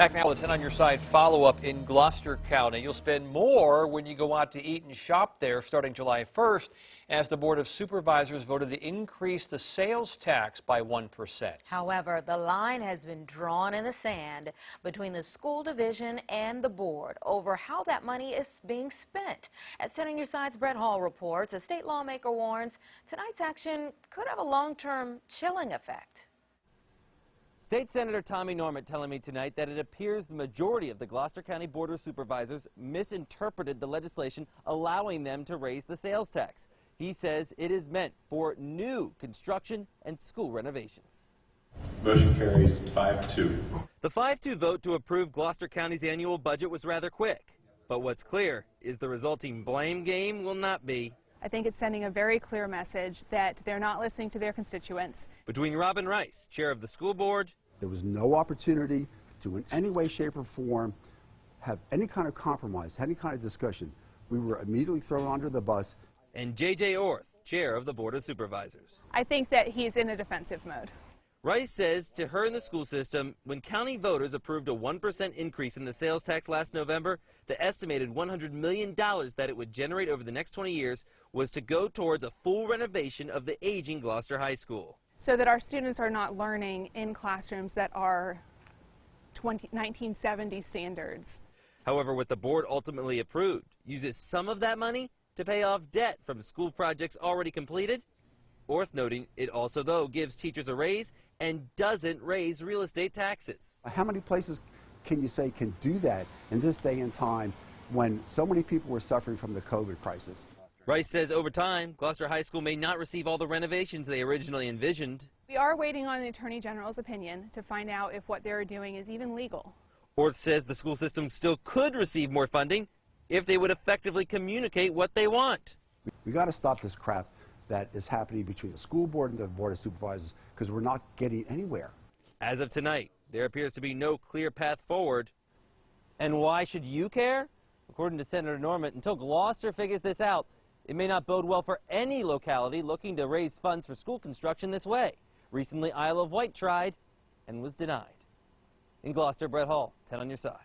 Back now with 10 on your side follow-up in Gloucester County. You'll spend more when you go out to eat and shop there starting July 1st as the Board of Supervisors voted to increase the sales tax by 1%. However, the line has been drawn in the sand between the school division and the board over how that money is being spent. As 10 on your side's Brett Hall reports, a state lawmaker warns tonight's action could have a long-term chilling effect. State Senator Tommy Norment telling me tonight that it appears the majority of the Gloucester County Board of Supervisors misinterpreted the legislation allowing them to raise the sales tax. He says it is meant for new construction and school renovations. Motion carries 5-2. The 5-2 vote to approve Gloucester County's annual budget was rather quick. But what's clear is the resulting blame game will not be. I think it's sending a very clear message that they're not listening to their constituents. Between Robin Rice, chair of the school board, there was no opportunity to in any way, shape, or form have any kind of compromise, any kind of discussion. We were immediately thrown under the bus. And J.J. Orth, chair of the Board of Supervisors. I think that he's in a defensive mode. Rice says to her in the school system, when county voters approved a 1% increase in the sales tax last November, the estimated $100 million that it would generate over the next 20 years was to go towards a full renovation of the aging Gloucester High School. So that our students are not learning in classrooms that are 1970 standards. However, what the board ultimately approved uses some of that money to pay off debt from school projects already completed. Orth noting it also, though, gives teachers a raise and doesn't raise real estate taxes. How many places can you say can do that in this day and time when so many people were suffering from the COVID crisis? Rice says over time, Gloucester High School may not receive all the renovations they originally envisioned. We are waiting on the Attorney General's opinion to find out if what they're doing is even legal. Orth says the school system still could receive more funding if they would effectively communicate what they want. We got to stop this crap that is happening between the school board and the Board of Supervisors because we're not getting anywhere. As of tonight, there appears to be no clear path forward. And why should you care? According to Senator Norment, until Gloucester figures this out, it may not bode well for any locality looking to raise funds for school construction this way. Recently, Isle of Wight tried and was denied. In Gloucester, Brett Hall, 10 on your side.